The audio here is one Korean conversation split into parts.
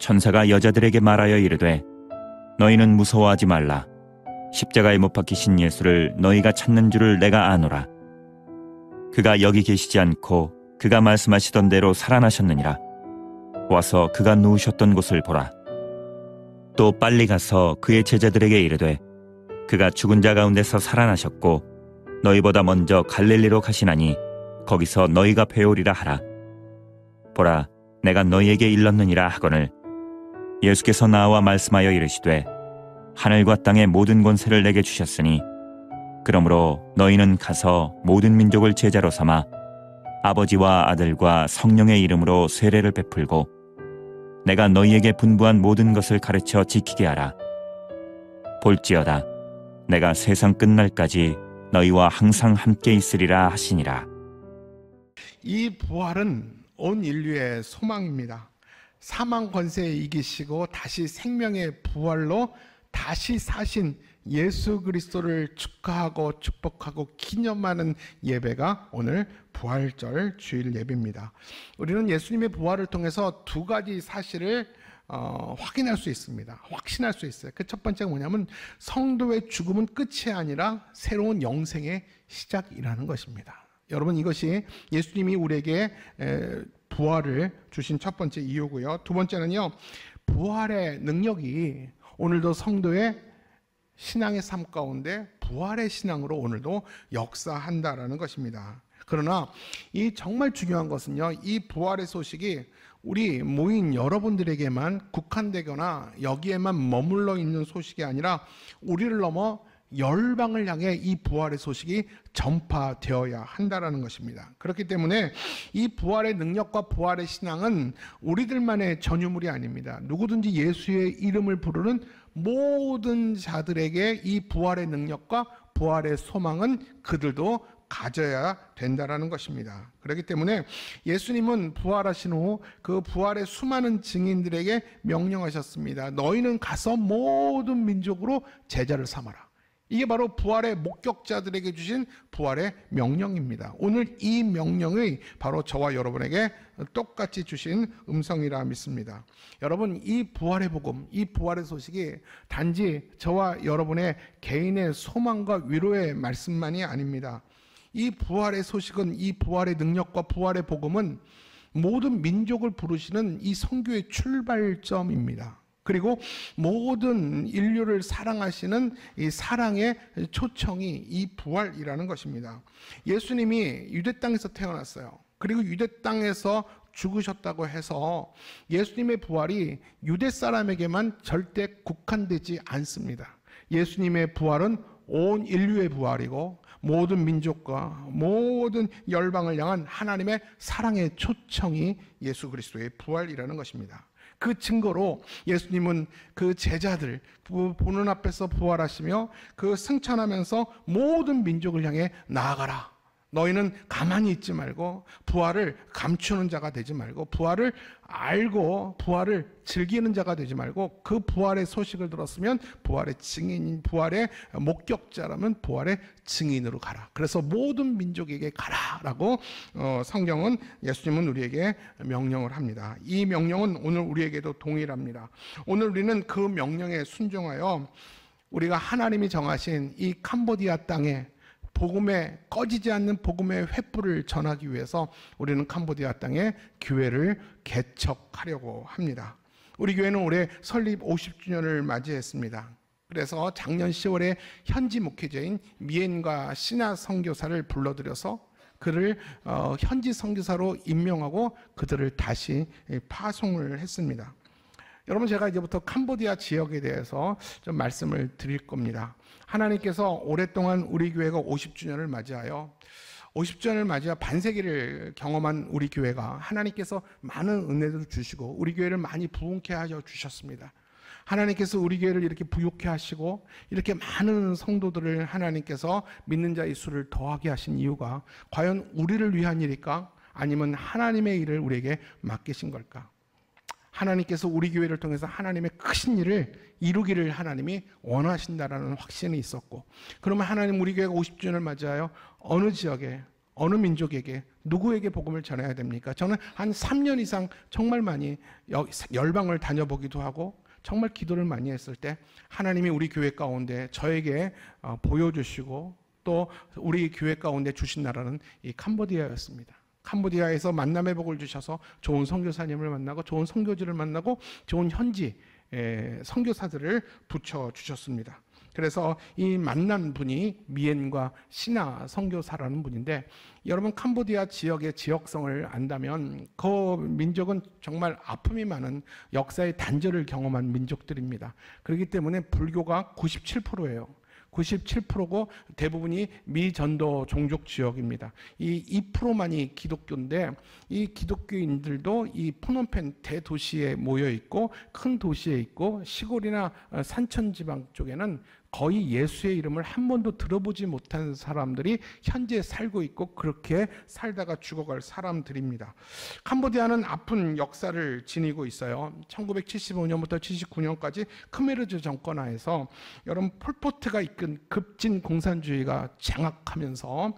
천사가 여자들에게 말하여 이르되 너희는 무서워하지 말라. 십자가에 못 박히신 예수를 너희가 찾는 줄을 내가 아노라. 그가 여기 계시지 않고 그가 말씀하시던 대로 살아나셨느니라. 와서 그가 누우셨던 곳을 보라. 또 빨리 가서 그의 제자들에게 이르되 그가 죽은 자 가운데서 살아나셨고 너희보다 먼저 갈릴리로 가시나니 거기서 너희가 배우리라 하라. 보라, 내가 너희에게 일렀느니라 하거늘 예수께서 나와 말씀하여 이르시되 하늘과 땅의 모든 권세를 내게 주셨으니 그러므로 너희는 가서 모든 민족을 제자로 삼아 아버지와 아들과 성령의 이름으로 세례를 베풀고 내가 너희에게 분부한 모든 것을 가르쳐 지키게 하라. 볼지어다 내가 세상 끝날까지 너희와 항상 함께 있으리라 하시니라. 이 부활은 온 인류의 소망입니다. 사망 권세에 이기시고 다시 생명의 부활로 다시 사신 예수 그리스도를 축하하고 축복하고 기념하는 예배가 오늘 부활절 주일 예배입니다. 우리는 예수님의 부활을 통해서 두 가지 사실을 확인할 수 있습니다. 확신할 수 있어요. 그 첫 번째가 뭐냐면 성도의 죽음은 끝이 아니라 새로운 영생의 시작이라는 것입니다. 여러분, 이것이 예수님이 우리에게 부활을 주신 첫 번째 이유고요. 두 번째는요, 부활의 능력이 오늘도 성도의 신앙의 삶 가운데 부활의 신앙으로 오늘도 역사한다라는 것입니다. 그러나 이 정말 중요한 것은요, 이 부활의 소식이 우리 모인 여러분들에게만 국한되거나 여기에만 머물러 있는 소식이 아니라 우리를 넘어 열방을 향해 이 부활의 소식이 전파되어야 한다라는 것입니다. 그렇기 때문에 이 부활의 능력과 부활의 신앙은 우리들만의 전유물이 아닙니다. 누구든지 예수의 이름을 부르는 모든 자들에게 이 부활의 능력과 부활의 소망은 그들도 가져야 된다라는 것입니다. 그렇기 때문에 예수님은 부활하신 후 그 부활의 수많은 증인들에게 명령하셨습니다. 너희는 가서 모든 민족으로 제자를 삼아라. 이게 바로 부활의 목격자들에게 주신 부활의 명령입니다. 오늘 이 명령이 바로 저와 여러분에게 똑같이 주신 음성이라 믿습니다. 여러분, 이 부활의 복음, 이 부활의 소식이 단지 저와 여러분의 개인의 소망과 위로의 말씀만이 아닙니다. 이 부활의 소식은, 이 부활의 능력과 부활의 복음은 모든 민족을 부르시는 이 선교의 출발점입니다. 그리고 모든 인류를 사랑하시는 이 사랑의 초청이 이 부활이라는 것입니다. 예수님이 유대 땅에서 태어났어요. 그리고 유대 땅에서 죽으셨다고 해서 예수님의 부활이 유대 사람에게만 절대 국한되지 않습니다. 예수님의 부활은 온 인류의 부활이고 모든 민족과 모든 열방을 향한 하나님의 사랑의 초청이 예수 그리스도의 부활이라는 것입니다. 그 증거로 예수님은 그 제자들 보는 앞에서 부활하시며 그 승천하면서 모든 민족을 향해 나아가라. 너희는 가만히 있지 말고 부활을 감추는 자가 되지 말고 부활을 알고 부활을 즐기는 자가 되지 말고 그 부활의 소식을 들었으면 부활의 증인, 부활의 목격자라면 부활의 증인으로 가라. 그래서 모든 민족에게 가라라고 성경은, 예수님은 우리에게 명령을 합니다. 이 명령은 오늘 우리에게도 동일합니다. 오늘 우리는 그 명령에 순종하여 우리가 하나님이 정하신 이 캄보디아 땅에 복음의, 꺼지지 않는 복음의 횃불을 전하기 위해서 우리는 캄보디아 땅에 교회를 개척하려고 합니다. 우리 교회는 올해 설립 50주년을 맞이했습니다. 그래서 작년 10월에 현지 목회자인 미엔과 시나 선교사를 불러들여서 그를 현지 선교사로 임명하고 그들을 다시 파송을 했습니다. 여러분, 제가 이제부터 캄보디아 지역에 대해서 좀 말씀을 드릴 겁니다. 하나님께서 오랫동안 우리 교회가 50주년을 맞이하여 50주년을 맞이하 반세기를 경험한 우리 교회가 하나님께서 많은 은혜를 주시고 우리 교회를 많이 부흥케 하여 주셨습니다. 하나님께서 우리 교회를 이렇게 부욕케 하시고 이렇게 많은 성도들을 하나님께서 믿는 자의 수를 더하게 하신 이유가 과연 우리를 위한 일일까? 아니면 하나님의 일을 우리에게 맡기신 걸까? 하나님께서 우리 교회를 통해서 하나님의 크신 일을 이루기를 하나님이 원하신다라는 확신이 있었고, 그러면 하나님 우리 교회가 50주년을 맞이하여 어느 지역에 어느 민족에게, 누구에게 복음을 전해야 됩니까? 저는 한 3년 이상 정말 많이 열방을 다녀보기도 하고 정말 기도를 많이 했을 때 하나님이 우리 교회 가운데 저에게 보여주시고 또 우리 교회 가운데 주신 나라는 이 캄보디아였습니다. 캄보디아에서 만남의 복을 주셔서 좋은 선교사님을 만나고 좋은 선교지를 만나고 좋은 현지 선교사들을 붙여주셨습니다. 그래서 이 만난 분이 미엔과 시나 선교사라는 분인데, 여러분 캄보디아 지역의 지역성을 안다면 그 민족은 정말 아픔이 많은 역사의 단절을 경험한 민족들입니다. 그렇기 때문에 불교가 97%예요. 97%고 대부분이 미전도 종족 지역입니다. 이 2%만이 기독교인데, 이 기독교인들도 이 푸놈펜 대도시에 모여 있고 큰 도시에 있고 시골이나 산천지방 쪽에는 거의 예수의 이름을 한 번도 들어보지 못한 사람들이 현재 살고 있고 그렇게 살다가 죽어갈 사람들입니다. 캄보디아는 아픈 역사를 지니고 있어요. 1975년부터 79년까지 크메르즈 정권 하에서 여러분 폴포트가 이끈 급진 공산주의가 장악하면서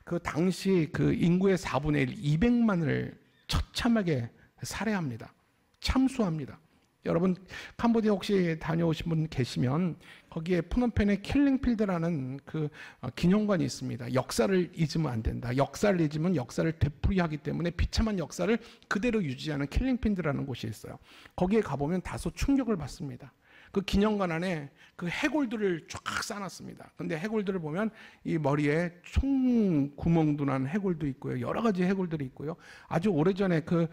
그 당시 그 인구의 4분의 1, 200만을 처참하게 살해합니다. 참수합니다. 여러분 캄보디아 혹시 다녀오신 분 계시면 거기에 푸놈펜에 킬링필드라는 그 기념관이 있습니다. 역사를 잊으면 안 된다. 역사를 잊으면 역사를 되풀이하기 때문에 비참한 역사를 그대로 유지하는 킬링필드라는 곳이 있어요. 거기에 가보면 다소 충격을 받습니다. 그 기념관 안에 그 해골들을 쫙 쌓아놨습니다. 근데 해골들을 보면 이 머리에 총 구멍도 난 해골도 있고요. 여러 가지 해골들이 있고요. 아주 오래전에 그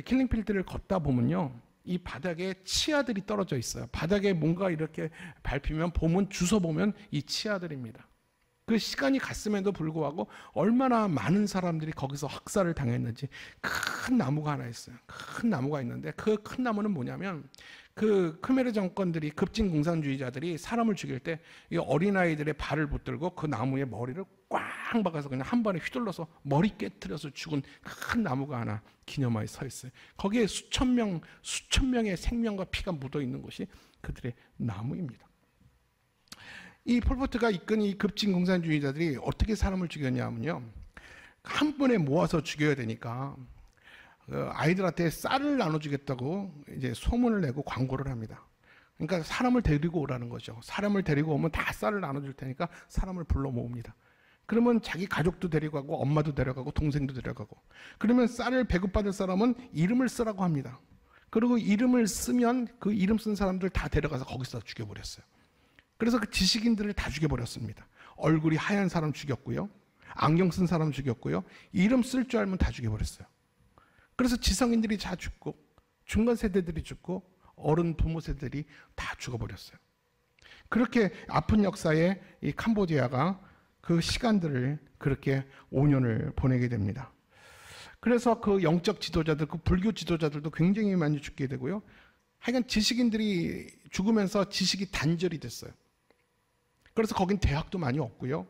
킬링필드를 걷다 보면요, 이 바닥에 치아들이 떨어져 있어요. 바닥에 뭔가 이렇게 밟히면 보면 주워 보면 이 치아들입니다. 그 시간이 갔음에도 불구하고 얼마나 많은 사람들이 거기서 학살을 당했는지. 큰 나무가 하나 있어요. 큰 나무가 있는데 그 큰 나무는 뭐냐면 그 크메르 정권들이 급진 공산주의자들이 사람을 죽일 때 이 어린아이들의 발을 붙들고 그 나무에 머리를 꽝 박아서 그냥 한 번에 휘둘러서 머리 깨트려서 죽은 큰 나무가 하나 기념하에 서 있어요. 거기에 수천 명의 생명과 피가 묻어 있는 것이 그들의 나무입니다. 이 폴포트가 이끈 이 급진 공산주의자들이 어떻게 사람을 죽였냐면요, 한 번에 모아서 죽여야 되니까 아이들한테 쌀을 나눠주겠다고 이제 소문을 내고 광고를 합니다. 그러니까 사람을 데리고 오라는 거죠. 사람을 데리고 오면 다 쌀을 나눠줄 테니까 사람을 불러 모읍니다. 그러면 자기 가족도 데려가고 엄마도 데려가고 동생도 데려가고, 그러면 쌀을 배급받을 사람은 이름을 쓰라고 합니다. 그리고 이름을 쓰면 그 이름 쓴 사람들 다 데려가서 거기서 죽여버렸어요. 그래서 그 지식인들을 다 죽여버렸습니다. 얼굴이 하얀 사람 죽였고요, 안경 쓴 사람 죽였고요, 이름 쓸 줄 알면 다 죽여버렸어요. 그래서 지성인들이 다 죽고 중간 세대들이 죽고 어른 부모 세대들이 다 죽어버렸어요. 그렇게 아픈 역사에 이 캄보디아가 그 시간들을 그렇게 5년을 보내게 됩니다. 그래서 그 영적 지도자들, 그 불교 지도자들도 굉장히 많이 죽게 되고요. 하여간 지식인들이 죽으면서 지식이 단절이 됐어요. 그래서 거긴 대학도 많이 없고요.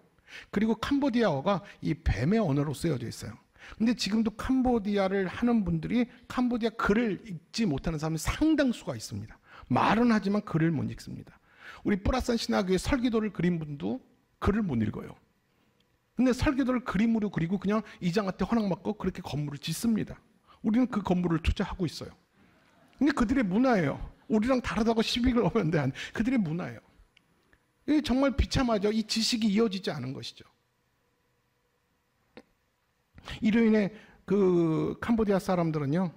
그리고 캄보디아어가 이 뱀의 언어로 쓰여져 있어요. 근데 지금도 캄보디아를 하는 분들이 캄보디아 글을 읽지 못하는 사람이 상당수가 있습니다. 말은 하지만 글을 못 읽습니다. 우리 뿌라산 신학교에 설기도를 그린 분도 글을 못 읽어요. 근데 설기도를 그림으로 그리고 그냥 이장한테 허락받고 그렇게 건물을 짓습니다. 우리는 그 건물을 투자하고 있어요. 근데 그들의 문화예요. 우리랑 다르다고 시비를 하면 안 돼. 그들의 문화예요. 이게 정말 비참하죠. 이 지식이 이어지지 않은 것이죠. 이로 인해 그 캄보디아 사람들은요,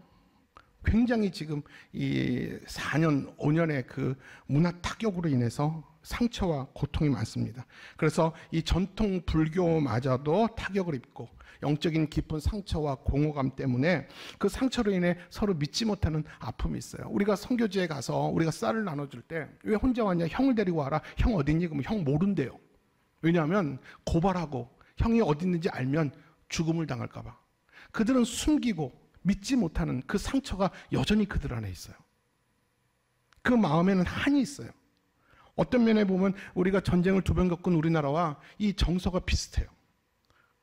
굉장히 지금 이 4년, 5년의 그 문화 타격으로 인해서 상처와 고통이 많습니다. 그래서 이 전통 불교마저도 타격을 입고 영적인 깊은 상처와 공허감 때문에 그 상처로 인해 서로 믿지 못하는 아픔이 있어요. 우리가 선교지에 가서 우리가 쌀을 나눠줄 때 왜 혼자 왔냐? 형을 데리고 와라. 형 어디 있니? 그러면 형 모른대요. 왜냐하면 고발하고 형이 어디 있는지 알면 죽음을 당할까 봐. 그들은 숨기고 믿지 못하는 그 상처가 여전히 그들 안에 있어요. 그 마음에는 한이 있어요. 어떤 면에 보면 우리가 전쟁을 2번 겪은 우리나라와 이 정서가 비슷해요.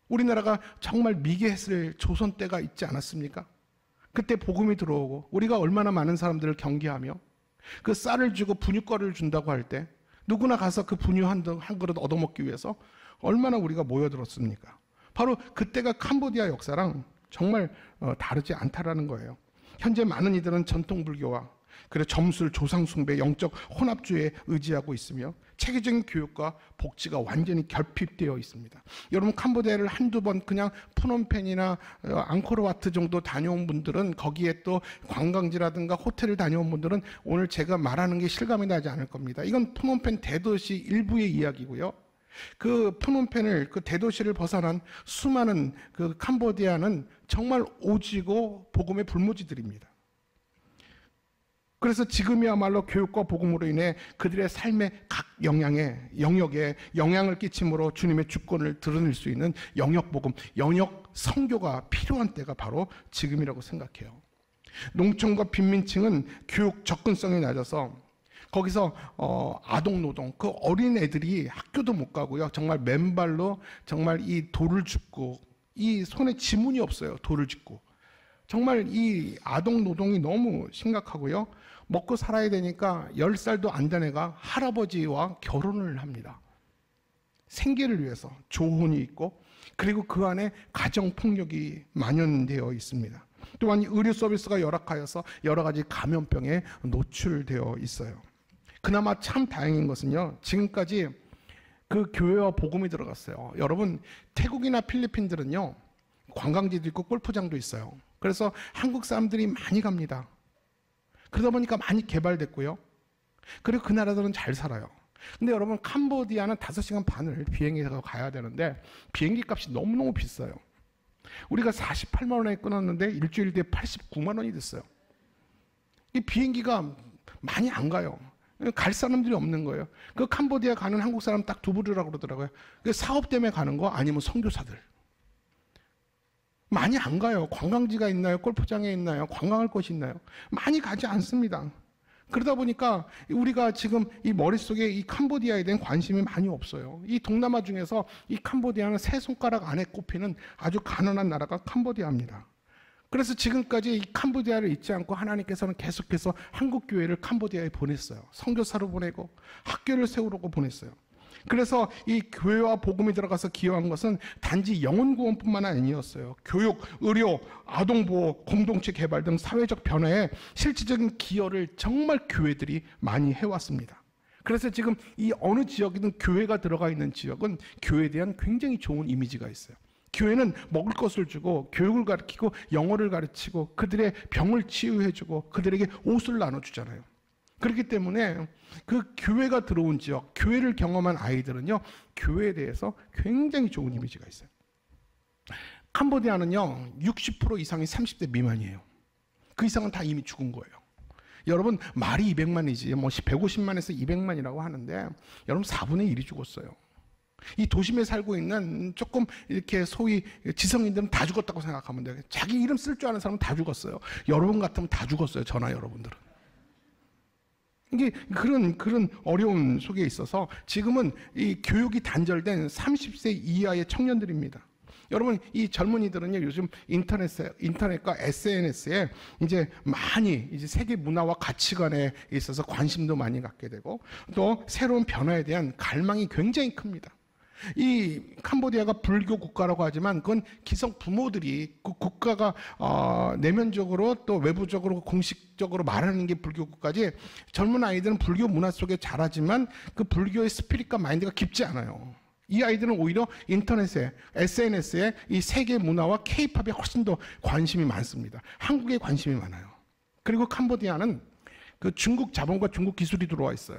우리나라가 정말 미개했을 조선 때가 있지 않았습니까? 그때 복음이 들어오고 우리가 얼마나 많은 사람들을 경계하며 그 쌀을 주고 분유거리를 준다고 할 때 누구나 가서 그 분유 한 그릇 얻어먹기 위해서 얼마나 우리가 모여들었습니까? 바로 그때가 캄보디아 역사랑 정말 다르지 않다라는 거예요. 현재 많은 이들은 전통 불교와 그리고 점술, 조상 숭배, 영적 혼합주의에 의지하고 있으며 체계적인 교육과 복지가 완전히 결핍되어 있습니다. 여러분 캄보디아를 한두 번 그냥 푸놈펜이나 앙코르와트 정도 다녀온 분들은, 거기에 또 관광지라든가 호텔을 다녀온 분들은 오늘 제가 말하는 게 실감이 나지 않을 겁니다. 이건 푸놈펜 대도시 일부의 이야기고요. 그 푸놈펜을, 그 대도시를 벗어난 수많은 그 캄보디아는 정말 오지고 복음의 불모지들입니다. 그래서 지금이야말로 교육과 복음으로 인해 그들의 삶의 각 영역에 영향을 끼침으로 주님의 주권을 드러낼 수 있는 영역 복음, 영역 선교가 필요한 때가 바로 지금이라고 생각해요. 농촌과 빈민층은 교육 접근성이 낮아서 거기서 아동 노동, 그 어린 애들이 학교도 못 가고요. 정말 맨발로 정말 이 돌을 줍고, 이 손에 지문이 없어요. 돌을 짚고. 정말 이 아동 노동이 너무 심각하고요. 먹고 살아야 되니까 10살도 안 된 애가 할아버지와 결혼을 합니다. 생계를 위해서. 조혼이 있고, 그리고 그 안에 가정폭력이 만연되어 있습니다. 또한 의료 서비스가 열악하여서 여러 가지 감염병에 노출되어 있어요. 그나마 참 다행인 것은요, 지금까지 그 교회와 복음이 들어갔어요. 여러분, 태국이나 필리핀들은요, 관광지도 있고 골프장도 있어요. 그래서 한국 사람들이 많이 갑니다. 그러다 보니까 많이 개발됐고요. 그리고 그 나라들은 잘 살아요. 근데 여러분, 캄보디아는 5시간 반을 비행기에서 가야 되는데 비행기 값이 너무너무 비싸요. 우리가 48만 원에 끊었는데 일주일 뒤에 89만 원이 됐어요. 이 비행기가 많이 안 가요. 갈 사람들이 없는 거예요. 그 캄보디아 가는 한국 사람 딱 두 부류라고 그러더라고요. 사업 때문에 가는 거, 아니면 선교사들. 많이 안 가요. 관광지가 있나요? 골프장에 있나요? 관광할 곳이 있나요? 많이 가지 않습니다. 그러다 보니까 우리가 지금 이 머릿속에 이 캄보디아에 대한 관심이 많이 없어요. 이 동남아 중에서 이 캄보디아는 세 손가락 안에 꼽히는 아주 가난한 나라가 캄보디아입니다. 그래서 지금까지 이 캄보디아를 잊지 않고 하나님께서는 계속해서 한국 교회를 캄보디아에 보냈어요. 선교사로 보내고 학교를 세우려고 보냈어요. 그래서 이 교회와 복음이 들어가서 기여한 것은 단지 영혼 구원뿐만 아니었어요. 교육, 의료, 아동보호, 공동체 개발 등 사회적 변화에 실질적인 기여를 정말 교회들이 많이 해왔습니다. 그래서 지금 이 어느 지역이든 교회가 들어가 있는 지역은 교회에 대한 굉장히 좋은 이미지가 있어요. 교회는 먹을 것을 주고 교육을 가르치고 영어를 가르치고 그들의 병을 치유해주고 그들에게 옷을 나눠주잖아요. 그렇기 때문에 그 교회가 들어온 지역, 교회를 경험한 아이들은요, 교회에 대해서 굉장히 좋은 이미지가 있어요. 캄보디아는요, 60% 이상이 30대 미만이에요. 그 이상은 다 이미 죽은 거예요. 여러분, 말이 200만이지, 뭐 150만에서 200만이라고 하는데, 여러분 4분의 1이 죽었어요. 이 도심에 살고 있는 조금 이렇게 소위 지성인들은 다 죽었다고 생각하면 돼요. 자기 이름 쓸 줄 아는 사람은 다 죽었어요. 여러분 같으면 다 죽었어요. 저나 여러분들은. 이게 그런 어려움 속에 있어서 지금은 이 교육이 단절된 30세 이하의 청년들입니다. 여러분, 이 젊은이들은요, 요즘 인터넷과 SNS에 이제 많이 이제 세계 문화와 가치관에 있어서 관심도 많이 갖게 되고 또 새로운 변화에 대한 갈망이 굉장히 큽니다. 이 캄보디아가 불교 국가라고 하지만 그건 기성 부모들이 그 국가가 내면적으로 또 외부적으로 공식적으로 말하는 게 불교 국가지, 젊은 아이들은 불교 문화 속에 자라지만 그 불교의 스피릿과 마인드가 깊지 않아요. 이 아이들은 오히려 인터넷에, SNS에 이 세계 문화와 K-팝에 훨씬 더 관심이 많습니다. 한국에 관심이 많아요. 그리고 캄보디아는 그 중국 자본과 중국 기술이 들어와 있어요.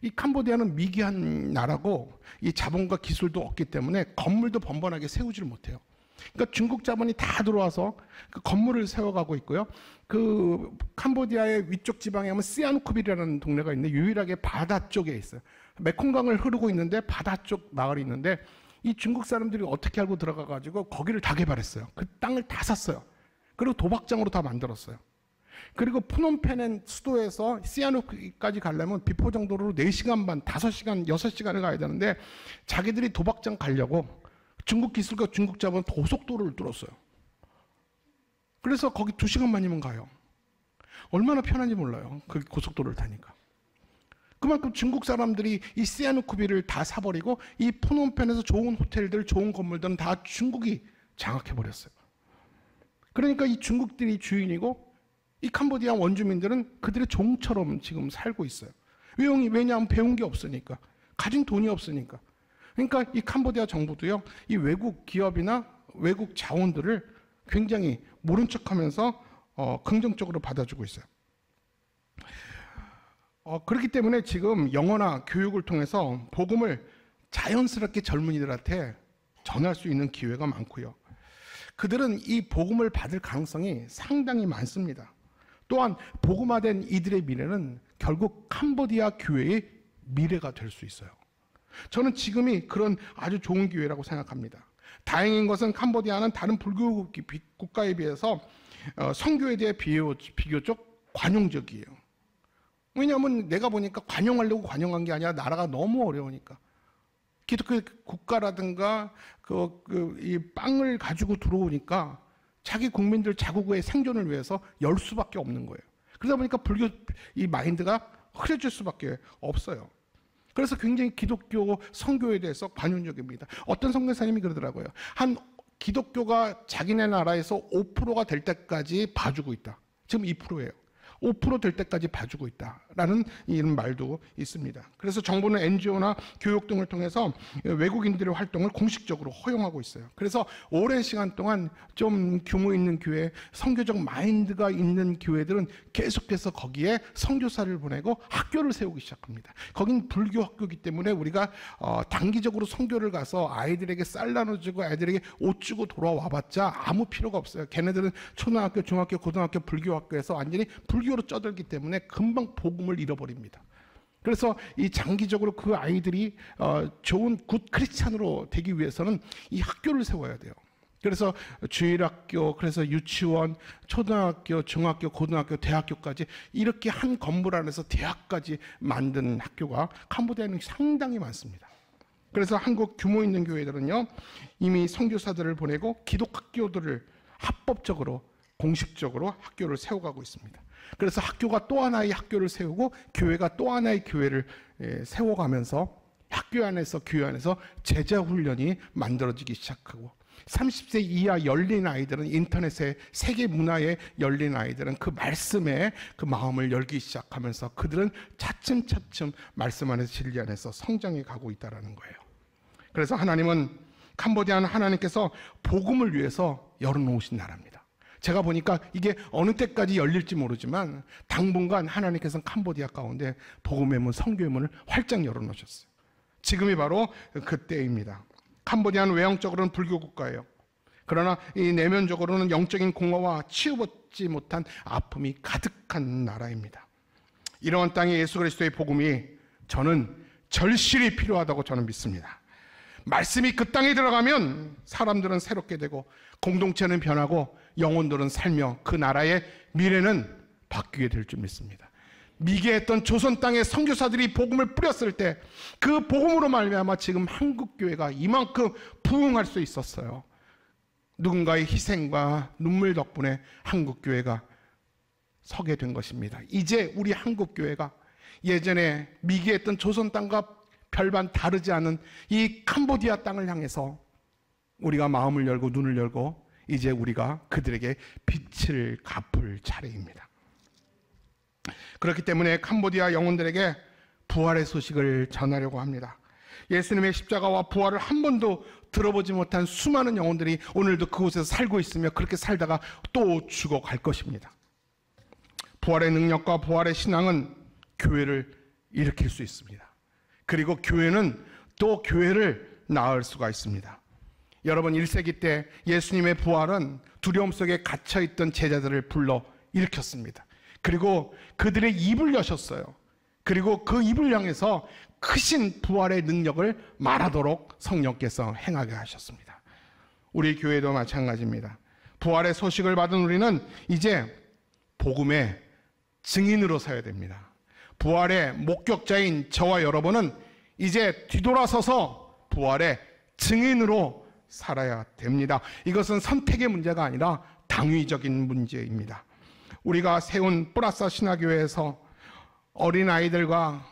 이 캄보디아는 미개한 나라고 이 자본과 기술도 없기 때문에 건물도 번번하게 세우지를 못해요. 그러니까 중국 자본이 다 들어와서 그 건물을 세워가고 있고요. 그 캄보디아의 위쪽 지방에 하면 시아누쿠빌이라는 동네가 있는데 유일하게 바다 쪽에 있어요. 메콩강을 흐르고 있는데 바다 쪽 마을이 있는데 이 중국 사람들이 어떻게 알고 들어가가지고 거기를 다 개발했어요. 그 땅을 다 샀어요. 그리고 도박장으로 다 만들었어요. 그리고 푸놈펜 수도에서 시아누쿠까지 가려면 비포정도로 4시간 반, 5시간, 6시간을 가야 되는데 자기들이 도박장 가려고 중국 기술과 중국 자본 고속도로를 뚫었어요. 그래서 거기 2시간 만이면 가요. 얼마나 편한지 몰라요. 그 고속도로를 타니까. 그만큼 중국 사람들이 이 시아누쿠비를 다 사버리고 이 푸놈펜에서 좋은 호텔들, 좋은 건물들은 다 중국이 장악해버렸어요. 그러니까 이 중국들이 주인이고 이 캄보디아 원주민들은 그들의 종처럼 지금 살고 있어요. 왜냐하면 배운 게 없으니까, 가진 돈이 없으니까. 그러니까 이 캄보디아 정부도요, 이 외국 기업이나 외국 자원들을 굉장히 모른 척하면서 긍정적으로 받아주고 있어요. 그렇기 때문에 지금 영어나 교육을 통해서 복음을 자연스럽게 젊은이들한테 전할 수 있는 기회가 많고요. 그들은 이 복음을 받을 가능성이 상당히 많습니다. 또한 복음화된 이들의 미래는 결국 캄보디아 교회의 미래가 될 수 있어요. 저는 지금이 그런 아주 좋은 기회라고 생각합니다. 다행인 것은 캄보디아는 다른 불교 국가에 비해서 선교에 대해 비교적 관용적이에요. 왜냐하면 내가 보니까 관용하려고 관용한 게 아니라 나라가 너무 어려우니까. 기독교 국가라든가 이 빵을 가지고 들어오니까 자기 국민들 자국의 생존을 위해서 열 수밖에 없는 거예요. 그러다 보니까 불교 이 마인드가 흐려질 수밖에 없어요. 그래서 굉장히 기독교 선교에 대해서 관용적입니다. 어떤 선교사님이 그러더라고요. 한 기독교가 자기네 나라에서 5%가 될 때까지 봐주고 있다. 지금 2%예요. 5% 될 때까지 봐주고 있다라는 이런 말도 있습니다. 그래서 정부는 NGO나 교육 등을 통해서 외국인들의 활동을 공식적으로 허용하고 있어요. 그래서 오랜 시간 동안 좀 규모 있는 교회, 선교적 마인드가 있는 교회들은 계속해서 거기에 선교사를 보내고 학교를 세우기 시작합니다. 거긴 불교 학교이기 때문에 우리가 단기적으로 선교를 가서 아이들에게 쌀 나눠주고 아이들에게 옷 주고 돌아와봤자 아무 필요가 없어요. 걔네들은 초등학교, 중학교, 고등학교 불교 학교에서 완전히 불교로 쩌들기 때문에 금방 복음을 잃어버립니다. 그래서 이 장기적으로 그 아이들이 좋은 굿 크리스찬으로 되기 위해서는 이 학교를 세워야 돼요. 그래서 주일학교, 그래서 유치원, 초등학교, 중학교, 고등학교, 대학교까지 이렇게 한 건물 안에서 대학까지 만든 학교가 캄보디아에는 상당히 많습니다. 그래서 한국 규모 있는 교회들은요, 이미 선교사들을 보내고 기독학교들을 합법적으로 공식적으로 학교를 세워가고 있습니다. 그래서 학교가 또 하나의 학교를 세우고 교회가 또 하나의 교회를 세워가면서 학교 안에서 교회 안에서 제자 훈련이 만들어지기 시작하고 30세 이하 열린 아이들은 인터넷에 세계 문화에 열린 아이들은 그 말씀에 그 마음을 열기 시작하면서 그들은 차츰차츰 말씀 안에서 진리 안에서 성장해 가고 있다는 거예요. 그래서 하나님은 캄보디아는 하나님께서 복음을 위해서 열어놓으신 나라입니다. 제가 보니까 이게 어느 때까지 열릴지 모르지만 당분간 하나님께서는 캄보디아 가운데 복음의 문, 선교의 문을 활짝 열어놓으셨어요. 지금이 바로 그때입니다. 캄보디아는 외형적으로는 불교 국가예요. 그러나 이 내면적으로는 영적인 공허와 치유받지 못한 아픔이 가득한 나라입니다. 이러한 땅에 예수 그리스도의 복음이 저는 절실히 필요하다고 저는 믿습니다. 말씀이 그 땅에 들어가면 사람들은 새롭게 되고 공동체는 변하고 영혼들은 살며 그 나라의 미래는 바뀌게 될 줄 믿습니다. 미개했던 조선 땅에 선교사들이 복음을 뿌렸을 때 그 복음으로 말미암아 지금 한국교회가 이만큼 부흥할 수 있었어요. 누군가의 희생과 눈물 덕분에 한국교회가 서게 된 것입니다. 이제 우리 한국교회가 예전에 미개했던 조선 땅과 별반 다르지 않은 이 캄보디아 땅을 향해서 우리가 마음을 열고 눈을 열고 이제 우리가 그들에게 빛을 갚을 차례입니다. 그렇기 때문에 캄보디아 영혼들에게 부활의 소식을 전하려고 합니다. 예수님의 십자가와 부활을 한 번도 들어보지 못한 수많은 영혼들이 오늘도 그곳에서 살고 있으며 그렇게 살다가 또 죽어갈 것입니다. 부활의 능력과 부활의 신앙은 교회를 일으킬 수 있습니다. 그리고 교회는 또 교회를 낳을 수가 있습니다. 여러분 1세기 때 예수님의 부활은 두려움 속에 갇혀있던 제자들을 불러 일으켰습니다. 그리고 그들의 입을 여셨어요. 그리고 그 입을 향해서 크신 부활의 능력을 말하도록 성령께서 행하게 하셨습니다. 우리 교회도 마찬가지입니다. 부활의 소식을 받은 우리는 이제 복음의 증인으로 서야 됩니다. 부활의 목격자인 저와 여러분은 이제 뒤돌아서서 부활의 증인으로 살아야 됩니다. 이것은 선택의 문제가 아니라 당위적인 문제입니다. 우리가 세운 뿌라사 신화교회에서 어린아이들과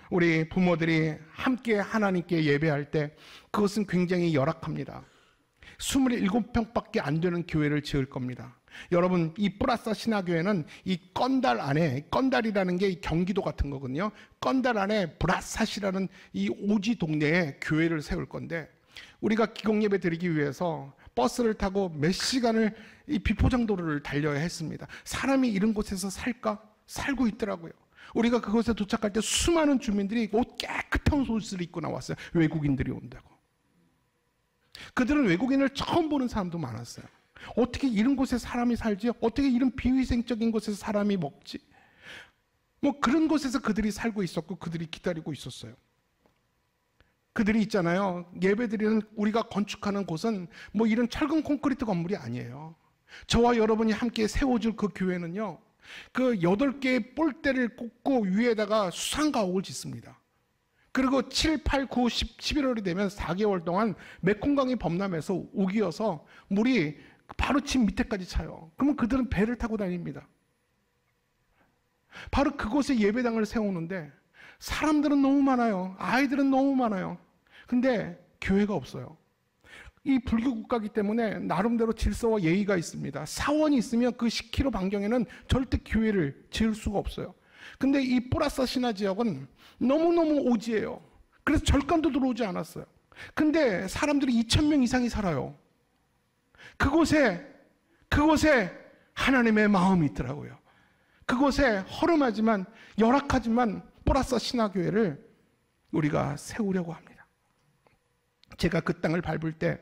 우리 부모들이 함께 하나님께 예배할 때 그것은 굉장히 열악합니다. 27평밖에 안 되는 교회를 지을 겁니다. 여러분, 이 뿌라사 신화교회는 이 건달 안에, 건달이라는 게 이 경기도 같은 거거든요. 건달 안에 브라삿이라는 이 오지 동네에 교회를 세울 건데, 우리가 기공예배 드리기 위해서 버스를 타고 몇 시간을 이 비포장도로를 달려야 했습니다. 사람이 이런 곳에서 살까? 살고 있더라고요. 우리가 그곳에 도착할 때 수많은 주민들이 옷 깨끗한 옷을 입고 나왔어요. 외국인들이 온다고. 그들은 외국인을 처음 보는 사람도 많았어요. 어떻게 이런 곳에 사람이 살지? 어떻게 이런 비위생적인 곳에서 사람이 먹지? 뭐 그런 곳에서 그들이 살고 있었고 그들이 기다리고 있었어요. 그들이 있잖아요. 예배드리는 우리가 건축하는 곳은 뭐 이런 철근 콘크리트 건물이 아니에요. 저와 여러분이 함께 세워줄 그 교회는요, 그 8개의 폴대를 꽂고 위에다가 수상가옥을 짓습니다. 그리고 7, 8, 9, 10, 11월이 되면 4개월 동안 메콩강이 범람해서 우기어서 물이 바로 집 밑에까지 차요. 그러면 그들은 배를 타고 다닙니다. 바로 그곳에 예배당을 세우는데 사람들은 너무 많아요. 아이들은 너무 많아요. 근데 교회가 없어요. 이 불교 국가이기 때문에 나름대로 질서와 예의가 있습니다. 사원이 있으면 그 10km 반경에는 절대 교회를 지을 수가 없어요. 근데 이 뿌라사 신화 지역은 너무너무 오지예요. 그래서 절간도 들어오지 않았어요. 근데 사람들이 2,000명 이상이 살아요. 그곳에 하나님의 마음이 있더라고요. 그곳에 허름하지만 열악하지만 뿌라사 신화교회를 우리가 세우려고 합니다. 제가 그 땅을 밟을 때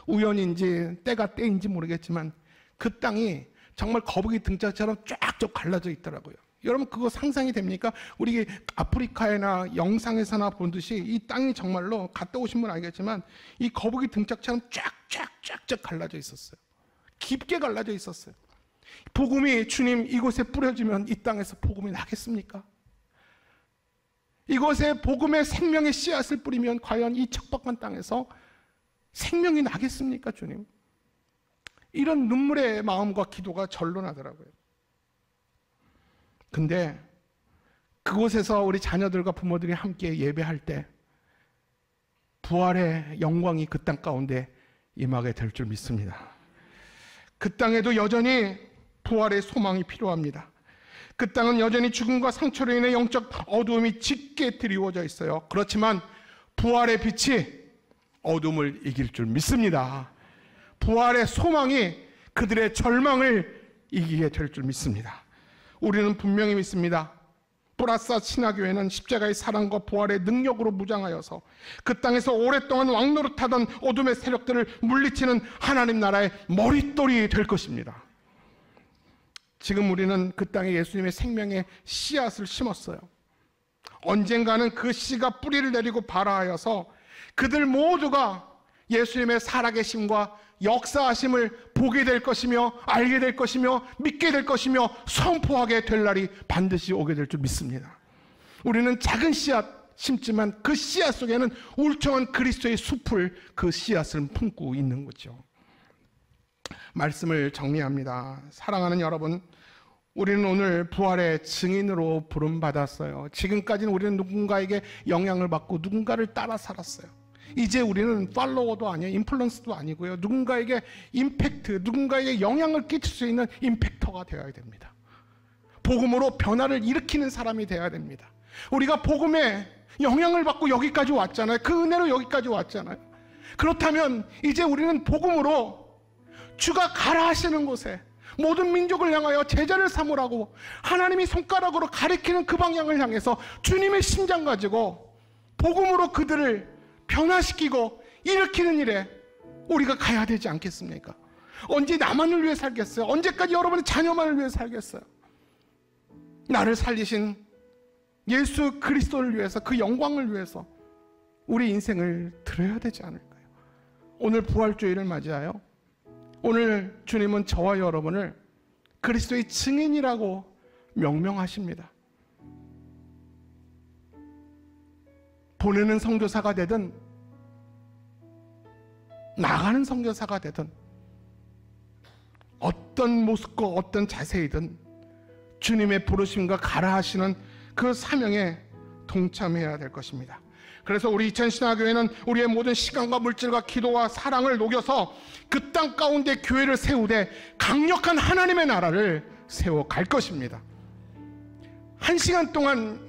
우연인지 때가 때인지 모르겠지만 그 땅이 정말 거북이 등짝처럼 쫙쫙 갈라져 있더라고요. 여러분 그거 상상이 됩니까? 우리 아프리카에나 영상에서나 본 듯이 이 땅이 정말로 갔다 오신 분 알겠지만 이 거북이 등짝처럼 쫙쫙쫙쫙 갈라져 있었어요. 깊게 갈라져 있었어요. 복음이 주님 이곳에 뿌려지면 이 땅에서 복음이 나겠습니까? 이곳에 복음의 생명의 씨앗을 뿌리면 과연 이 척박한 땅에서 생명이 나겠습니까, 주님? 이런 눈물의 마음과 기도가 절로 나더라고요. 근데 그곳에서 우리 자녀들과 부모들이 함께 예배할 때 부활의 영광이 그 땅 가운데 임하게 될 줄 믿습니다. 그 땅에도 여전히 부활의 소망이 필요합니다. 그 땅은 여전히 죽음과 상처로 인해 영적 어두움이 짙게 드리워져 있어요. 그렇지만 부활의 빛이 어둠을 이길 줄 믿습니다. 부활의 소망이 그들의 절망을 이기게 될 줄 믿습니다. 우리는 분명히 믿습니다. 뿌라사 신화교회는 십자가의 사랑과 부활의 능력으로 무장하여서 그 땅에서 오랫동안 왕노릇하던 어둠의 세력들을 물리치는 하나님 나라의 머릿돌이 될 것입니다. 지금 우리는 그 땅에 예수님의 생명의 씨앗을 심었어요. 언젠가는 그 씨가 뿌리를 내리고 발화하여서 그들 모두가 예수님의 살아계심과 역사하심을 보게 될 것이며 알게 될 것이며 믿게 될 것이며 선포하게 될 날이 반드시 오게 될 줄 믿습니다. 우리는 작은 씨앗 심지만 그 씨앗 속에는 울창한 그리스도의 숲을 그 씨앗을 품고 있는 거죠. 말씀을 정리합니다. 사랑하는 여러분, 우리는 오늘 부활의 증인으로 부름받았어요. 지금까지는 우리는 누군가에게 영향을 받고 누군가를 따라 살았어요. 이제 우리는 팔로워도 아니에요. 인플루언스도 아니고요. 누군가에게 임팩트, 누군가에게 영향을 끼칠 수 있는 임팩터가 되어야 됩니다. 복음으로 변화를 일으키는 사람이 되어야 됩니다. 우리가 복음에 영향을 받고 여기까지 왔잖아요. 그 은혜로 여기까지 왔잖아요. 그렇다면 이제 우리는 복음으로 주가 가라 하시는 곳에 모든 민족을 향하여 제자를 삼으라고 하나님이 손가락으로 가리키는 그 방향을 향해서 주님의 심장 가지고 복음으로 그들을 변화시키고 일으키는 일에 우리가 가야 되지 않겠습니까? 언제 나만을 위해 살겠어요? 언제까지 여러분의 자녀만을 위해 살겠어요? 나를 살리신 예수 그리스도를 위해서, 그 영광을 위해서 우리 인생을 드려야 되지 않을까요? 오늘 부활주일을 맞이하여 오늘 주님은 저와 여러분을 그리스도의 증인이라고 명명하십니다. 보내는 선교사가 되든 나가는 선교사가 되든 어떤 모습과 어떤 자세이든 주님의 부르심과 가라 하시는 그 사명에 동참해야 될 것입니다. 그래서 우리 이천신화교회는 우리의 모든 시간과 물질과 기도와 사랑을 녹여서 그 땅 가운데 교회를 세우되 강력한 하나님의 나라를 세워갈 것입니다. 1시간 동안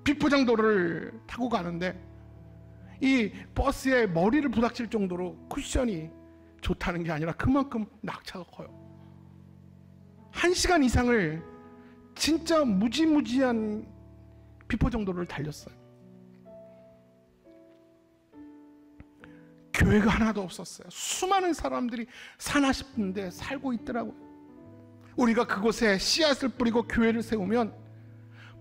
비포장도로를 타고 가는데 이 버스에 머리를 부닥칠 정도로 쿠션이 좋다는 게 아니라 그만큼 낙차가 커요. 1시간 이상을 진짜 무지무지한 비포정도를 달렸어요. 교회가 하나도 없었어요. 수많은 사람들이 사나 싶은데 살고 있더라고요. 우리가 그곳에 씨앗을 뿌리고 교회를 세우면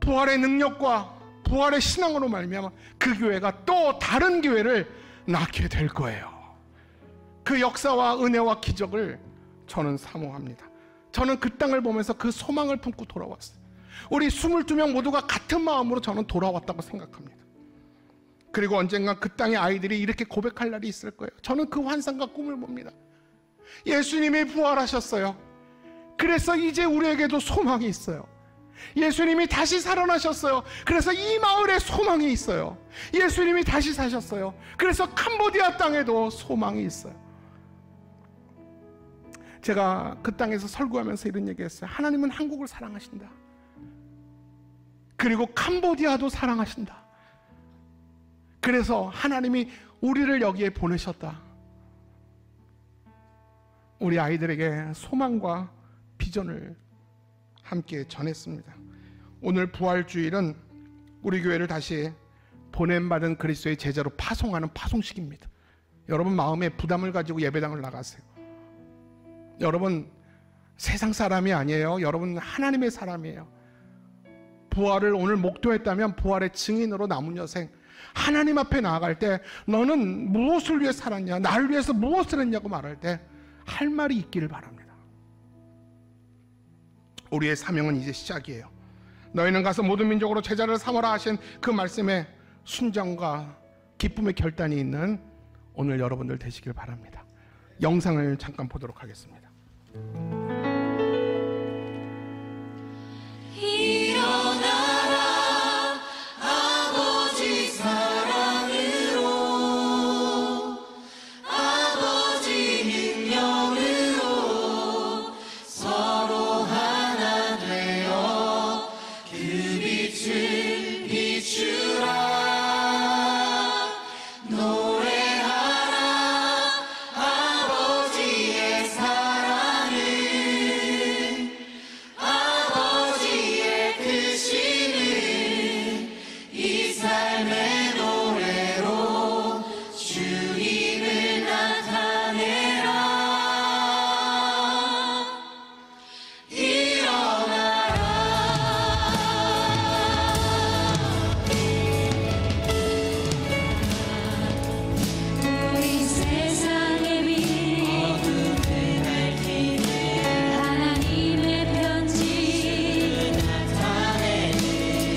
부활의 능력과 부활의 신앙으로 말미암아 그 교회가 또 다른 교회를 낳게 될 거예요. 그 역사와 은혜와 기적을 저는 사모합니다. 저는 그 땅을 보면서 그 소망을 품고 돌아왔어요. 우리 22명 모두가 같은 마음으로 저는 돌아왔다고 생각합니다. 그리고 언젠가 그 땅의 아이들이 이렇게 고백할 날이 있을 거예요. 저는 그 환상과 꿈을 봅니다. 예수님이 부활하셨어요. 그래서 이제 우리에게도 소망이 있어요. 예수님이 다시 살아나셨어요. 그래서 이 마을에 소망이 있어요. 예수님이 다시 사셨어요. 그래서 캄보디아 땅에도 소망이 있어요. 제가 그 땅에서 설교하면서 이런 얘기했어요. 하나님은 한국을 사랑하신다. 그리고 캄보디아도 사랑하신다. 그래서 하나님이 우리를 여기에 보내셨다. 우리 아이들에게 소망과 비전을 함께 전했습니다. 오늘 부활주일은 우리 교회를 다시 보냄받은 그리스도의 제자로 파송하는 파송식입니다. 여러분 마음에 부담을 가지고 예배당을 나가세요. 여러분 세상 사람이 아니에요. 여러분 하나님의 사람이에요. 부활을 오늘 목도했다면 부활의 증인으로 남은 여생 하나님 앞에 나아갈 때 너는 무엇을 위해 살았냐, 나를 위해서 무엇을 했냐고 말할 때 할 말이 있기를 바랍니다. 우리의 사명은 이제 시작이에요. 너희는 가서 모든 민족으로 제자를 삼으라 하신 그 말씀에 순종과 기쁨의 결단이 있는 오늘 여러분들 되시길 바랍니다. 영상을 잠깐 보도록 하겠습니다. 일어나라 아버지 사랑으로 아버지 능력으로 서로 하나 되어 그 빛을 비추라. 노래하라 아버지의 사랑을 아버지의 크심을 이 삶의 노래로 주님을 나타내라. 일어나라. 우리 세상의 빛 어둠을 밝히는 하나님의 편지 나타내는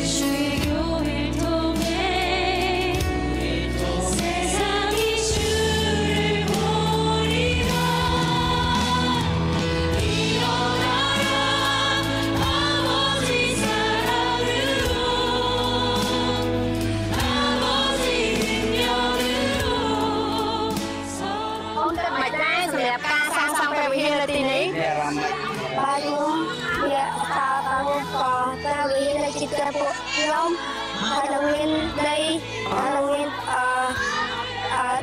주의 교회를 통해 세상이 주를 보리라. 일어나라 아버지 사랑으로 아버지 능력으로 서로 អូនគិតមិនដែរសម្រាប់ការសាងសង់ព្រះវិហារនៅទីនេះបាទខ្ញុំវាថាបងក៏ព្រះវិហារនៅជិតពួកខ្ញុំហើយនឹងមានដីហើយនឹងមាន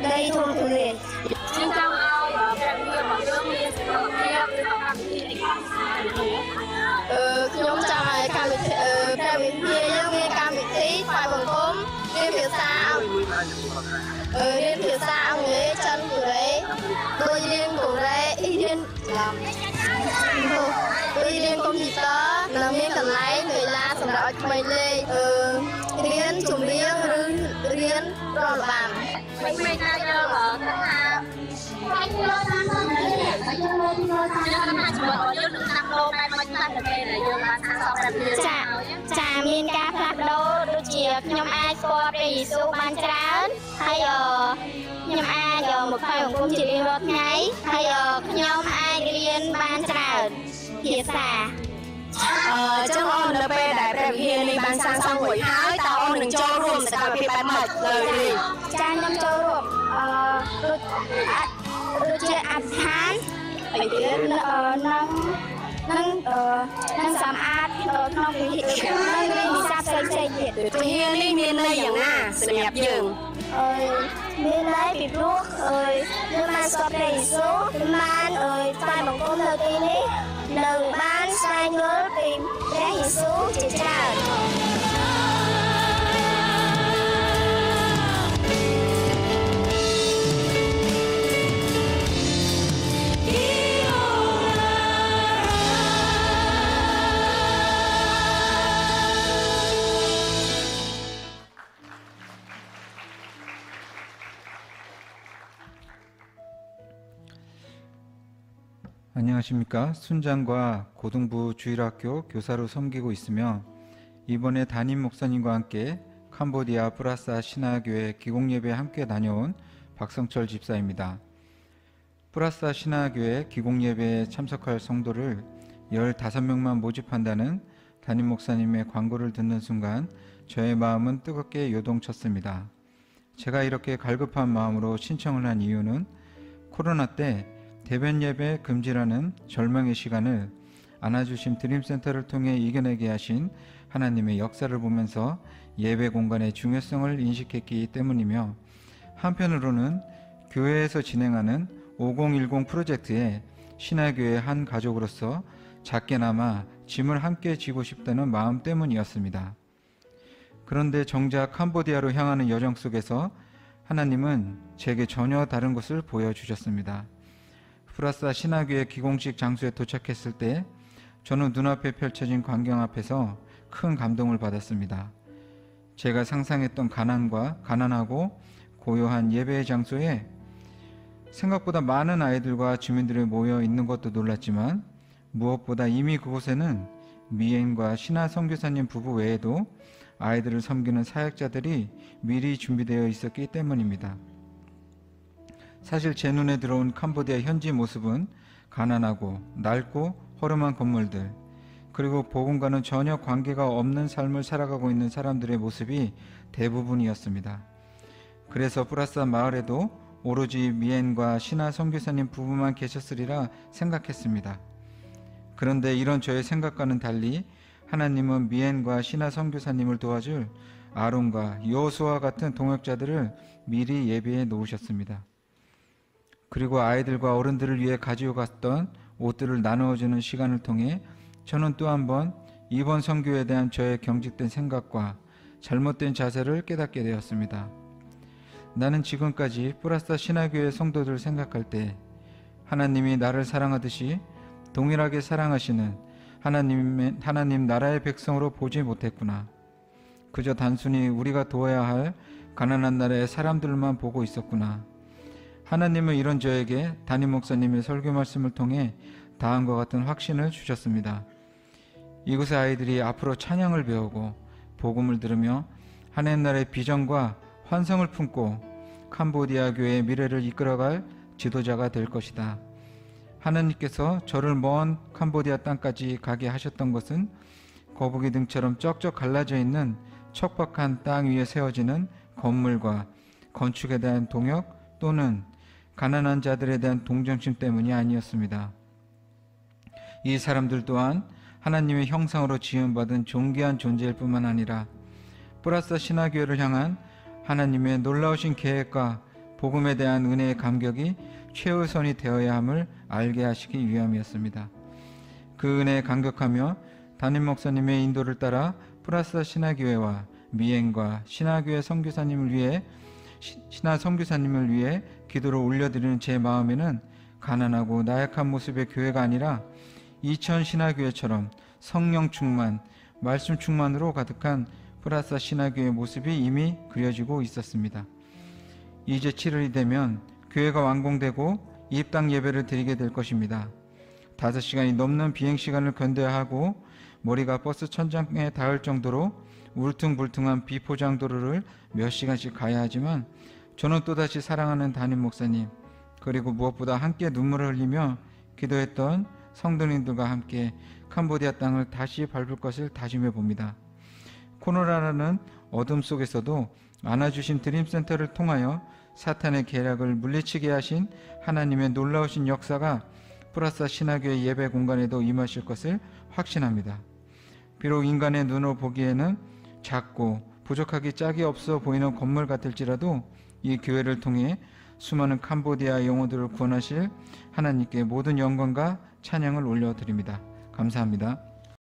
ដីធំទូលាយខ្ញុំចង់ឲ្យព្រះវិហាររបស់យើងមានសុខភាពឬក៏កម្មវិធីអីខ្លះខ្ញុំចង់ឲ្យកម្មវិធីព្រះវិហារយើងមានកម្មវិធីថ្វាយបង្គំរៀនភាសាអង់គ្លេសចិនកូរ៉េដូចរៀនកូរ៉េរៀនកុំព្យូទ័រនិងមានកន្លែងវេលាសម្រាប់ឲ្យក្មេងលេងរៀនចម្រៀងឬរៀនប្រលបាំមិនមែនថាយើងថាហើយយើងតាមហើយយើងមកថាយើងនឹងតាមលោបែបមិនតាមទៅពេលដែលយើងបានសាងសង់ព្រះវិហារចាមានការផ្លាស់ប្ដូរដូចជាខ្ញុំអាចស្គាល់ព្រះយេស៊ូវបានច្រើនហើយខ្ញុំអាចមកថ្វាយបង្គំជារៀងរាល់ថ្ងៃហើយខ្ញុំអាចរៀនបានច្រើនភាសាចឹងអូននៅពេលដែលព្រះ វិហារនេះបានសាងសង់រួចហើយតើអូននឹងចូលរួមសកម្មភាពបែបម៉េចលើនេះ ចាខ្ញុំចូលរួមដូចជាអធិដ្ឋានហើយទៀតនឹងសម្អាតក្នុងវិហារនឹងវិសាផ្សេងៗទៀត វិហារនេះមានន័យយ៉ាងណាសម្រាប់យើង មានន័យពីព្រោះយើងបានស្គាល់ព្រះយេស៊ូវបានថ្វាយបង្គំនៅទីនេះនិងបានស្វែងយល់ពីព្រះយេស៊ូវជាច្រើន 안녕하십니까. 순장과 고등부 주일학교 교사로 섬기고 있으며 이번에 담임 목사님과 함께 캄보디아 뿌라사 신화교회 기공예배에 함께 다녀온 박성철 집사입니다. 뿌라사 신화교회 기공예배에 참석할 성도를 15명만 모집한다는 담임 목사님의 광고를 듣는 순간 저의 마음은 뜨겁게 요동쳤습니다. 제가 이렇게 갈급한 마음으로 신청을 한 이유는 코로나 때 대변 예배 금지라는 절망의 시간을 안아주심 드림센터를 통해 이겨내게 하신 하나님의 역사를 보면서 예배 공간의 중요성을 인식했기 때문이며, 한편으로는 교회에서 진행하는 5010 프로젝트에 신화교회 한 가족으로서 작게나마 짐을 함께 지고 싶다는 마음 때문이었습니다. 그런데 정작 캄보디아로 향하는 여정 속에서 하나님은 제게 전혀 다른 것을 보여주셨습니다. 뿌라사 신화교회 기공식 장소에 도착했을 때 저는 눈앞에 펼쳐진 광경 앞에서 큰 감동을 받았습니다. 제가 상상했던 가난하고 고요한 예배의 장소에 생각보다 많은 아이들과 주민들이 모여 있는 것도 놀랐지만, 무엇보다 이미 그곳에는 미엔과 신하 선교사님 부부 외에도 아이들을 섬기는 사역자들이 미리 준비되어 있었기 때문입니다. 사실 제 눈에 들어온 캄보디아 현지 모습은 가난하고 낡고 허름한 건물들, 그리고 복음과는 전혀 관계가 없는 삶을 살아가고 있는 사람들의 모습이 대부분이었습니다. 그래서 뿌라사 마을에도 오로지 미엔과 신하 선교사님 부부만 계셨으리라 생각했습니다. 그런데 이런 저의 생각과는 달리 하나님은 미엔과 신하 선교사님을 도와줄 아론과 여호수아와 같은 동역자들을 미리 예비해 놓으셨습니다. 그리고 아이들과 어른들을 위해 가지고 갔던 옷들을 나누어주는 시간을 통해 저는 또 한 번 이번 선교에 대한 저의 경직된 생각과 잘못된 자세를 깨닫게 되었습니다. 나는 지금까지 뿌라사 신화교회 성도들을 생각할 때 하나님이 나를 사랑하듯이 동일하게 사랑하시는 하나님 나라의 백성으로 보지 못했구나. 그저 단순히 우리가 도와야 할 가난한 나라의 사람들만 보고 있었구나. 하나님은 이런 저에게 담임 목사님의 설교 말씀을 통해 다음과 같은 확신을 주셨습니다. 이곳의 아이들이 앞으로 찬양을 배우고 복음을 들으며 하나님 나라의 비전과 환상을 품고 캄보디아 교회의 미래를 이끌어갈 지도자가 될 것이다. 하나님께서 저를 먼 캄보디아 땅까지 가게 하셨던 것은 거북이 등처럼 쩍쩍 갈라져 있는 척박한 땅 위에 세워지는 건물과 건축에 대한 동역 또는 가난한 자들에 대한 동정심 때문이 아니었습니다. 이 사람들 또한 하나님의 형상으로 지음받은 존귀한 존재일 뿐만 아니라 뿌라사 신화교회를 향한 하나님의 놀라우신 계획과 복음에 대한 은혜의 감격이 최우선이 되어야 함을 알게 하시기 위함이었습니다. 그 은혜에 감격하며 담임 목사님의 인도를 따라 뿌라사 신화교회와 미엔과 신화교회 선교사님을 위해 신하 선교사님을 위해 기도를 올려드리는 제 마음에는 가난하고 나약한 모습의 교회가 아니라 이천 신화교회처럼 성령 충만, 말씀 충만으로 가득한 뿌라사 신화교회의 모습이 이미 그려지고 있었습니다. 이제 7월이 되면 교회가 완공되고 입당 예배를 드리게 될 것입니다. 5시간이 넘는 비행시간을 견뎌야 하고 머리가 버스 천장에 닿을 정도로 울퉁불퉁한 비포장도로를 몇 시간씩 가야 하지만 저는 또다시 사랑하는 담임 목사님, 그리고 무엇보다 함께 눈물을 흘리며 기도했던 성도님들과 함께 캄보디아 땅을 다시 밟을 것을 다짐해 봅니다. 코로나라는 어둠 속에서도 안아주신 드림센터를 통하여 사탄의 계략을 물리치게 하신 하나님의 놀라우신 역사가 프라사 신화교회 예배 공간에도 임하실 것을 확신합니다. 비록 인간의 눈으로 보기에는 작고 부족하기 짝이 없어 보이는 건물 같을지라도 이 교회를 통해 수많은 캄보디아 영혼들을 구원하실 하나님께 모든 영광과 찬양을 올려드립니다. 감사합니다.